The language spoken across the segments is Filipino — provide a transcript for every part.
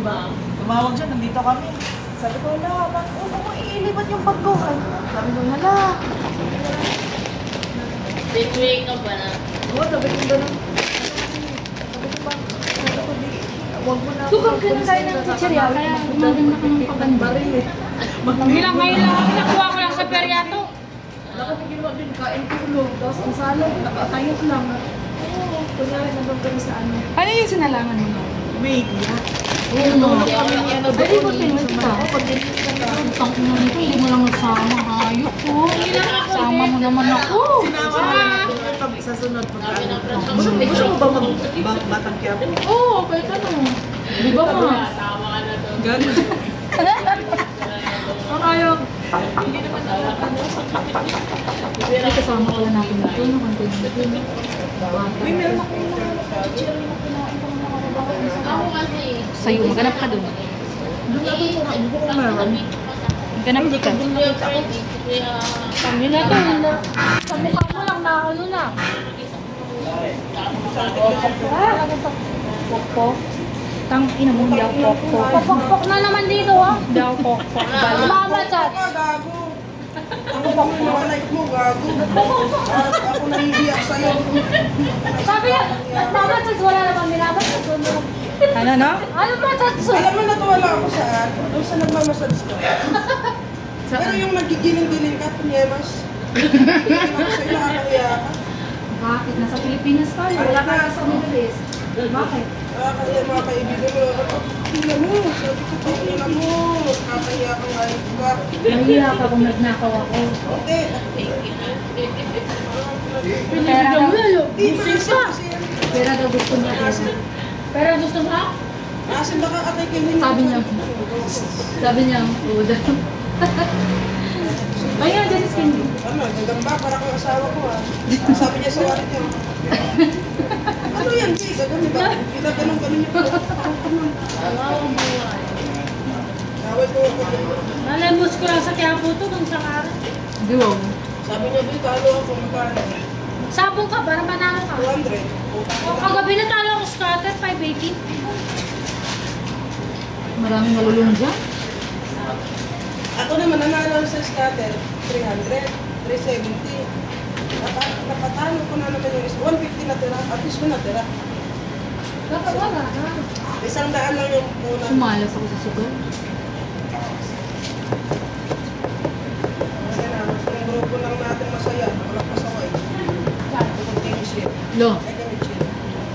ba? Tumawag siya, nandito kami. Sabi ko, hala, huwag mo iilipat yung bag ko. Sabi ko, hala. Big ka ba na? Oo, sabi ko gano'n. Sabi ko ba, huwag mo na. Tukang ka na tayo ng chichirya, kaya gumaganda ka ng paganda. Bilang ngayon lang, nakuha ko lang sa peryato. Wala kami ginawa din, kain tulog. Tapos ang salad, nakatayot lang. Oo, kunyari nandun kami sa ano. Ano yung sinalangan mo? Wait, yeah. Oo, no. Ay, ko tinwit ka. Utang ko na nito, hindi mo lang nagsama. Hayok ko. Sama mo naman ako. Sinama mo na sa sunod pag gusto mo ba batang kaya po? Oo, kahit ano. Di ba ma? Tawa ka na to. Gano'n. Ang ayaw. Hindi kasama ko lang natin ito. May meron ako Ako kasi. Sa'yo, maganap ka dun. doon ako sa hindi ko meron. Maganap di ka. Kami na to. Sa mukha mo lang na ano na. Pokpok. Tang ina mo, hindi ako pokpok. Pokpok na naman dito ha. Hindi ako pokpok. Mama chat. Gago. Ako ba kung like mo, gago. Ako nahihiyak sa'yo. Sabi niya, mama chat wala naman minabat. Ano no? Ano ba chat? Alam mo, natuwala ako saan? Doon sa nagmamassage ko. Pero yung nagigiling-giling ka, punyemas. Hindi ako sa'yo, nakakahiya ka. Bakit? Nasa Pilipinas tayo. Wala ka sa Middle East. Bakit? Kaya mga kaibigan mo, tingnan mo, sabi ko, tingnan mo, nakakahiya ka ngayon ka. Nahiya ka kung nagnakaw ako. Okay. Pera daw. Gusto Pera daw gusto niya. Pera gusto mo? Asin baka atay kilhin. Sabi niya, oo daw. Ayun, Dennis Candy. Ano, gagamba, para kang asawa ko ah. Sabi niya sa warit niya. Ano yan, Jay? Gagami ba? Ginaganon-ganon niya po. Naway ko ako. Nalemos ko lang sa Quiapo to kung saan araw. Di ba? Sabi niya, Jay, talo ako magkano. Sabong ka, para manalo ka. 200. O, kagabi na talo ako scatter, 580. Maraming nalulung dyan. Ako naman, nanalo sa scatter, 300, 370. Napatalo ko na naman yung 150 na tira. At least ko na tira. Dapat wala na. 100 lang yung una. Sumalas ako sa sugal. Kasi na, yung grupo lang natin masaya. Walang pasaway. Kunti yung shit. Lo. Ay, kami chill.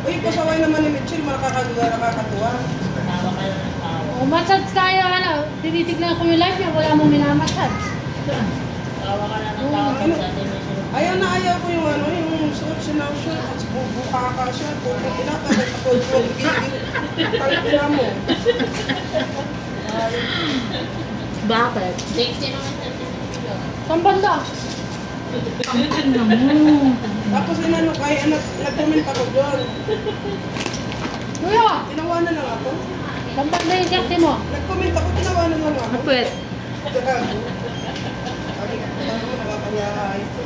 Uy, pasaway naman ni Mitchell, nakakatuwa. Tawa ka na ng tawa. O, massage tayo, ano. Tinitignan ko yung live niya, wala mo minamassage. Tawa ka na ng tawa pag sa atin may sunod. Ayaw na ayaw ko yung ano, yung suot siya na siya. At buka ka siya. Buka kinakagay ako. Tangina mo. Bakit? Sexy naman sa atin. Saan banda? Ang mo. Tapos inano, kaya nag-comment ako doon. Kuya, Tinawanan lang ako. saan banda yung sexy mo? Nag-comment ako, tinawanan lang ako. Napwet. Sabi ko, ano mo, nakakanya ito.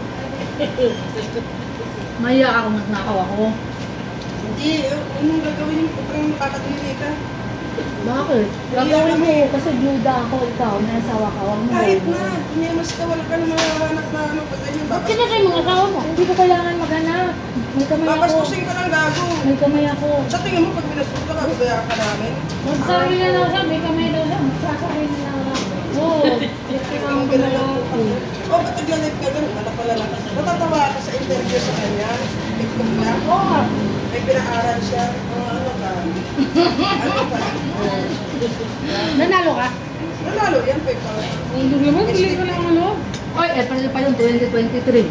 Maya ako magnakaw ako. Hindi, anong gagawin yung pagkang makakadili ka? Bakit? Gagawin mo kasi bluda ako, ikaw, nasawa ka, huwag mo Kahit gawin. na, kunyamas ka, wala ka naman hahanap na ano, pag ganyan. Ba't kinakay mga asawa mo? Hindi ko kailangan maghanap. May kamay ako. Babastusin ka ng gago. May kamay ako. Sa tingin mo, pag binastos ka, kagaya ka namin. Magsarili na daw siya, may kamay daw siya. Magsasarili na daw. Oo. Sexy ka ang kamay ako. O, ba't nag-live ka ganun? Wala pala lang. Natatawa ka sa interview sa kanya. TikTok na. Oo. May pinaaral siya. Ano ka? Ano ka? Nanalo ka? Nanalo yan, Pepa. Hindi naman, pili ko lang ano. Oy, April pa yung 2023.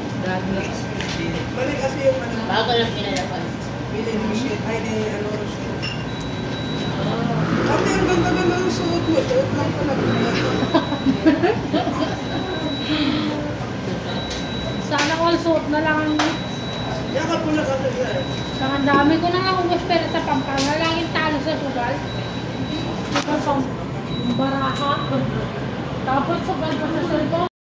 Mali kasi yung ano, Bago lang pinalapan. Billy Rochelle. Ay, ni ano, Rochelle. Ate, ang ganda-ganda ng suot mo. Suot lang pala. Sana all suot na lang ang... Yakap mo na kasi yan. Saka dami ko na nga umuspera sa Pampanga. Langin talo sa sugal. Ikaw pang baraha. Tapos sugal pa sa cellphone.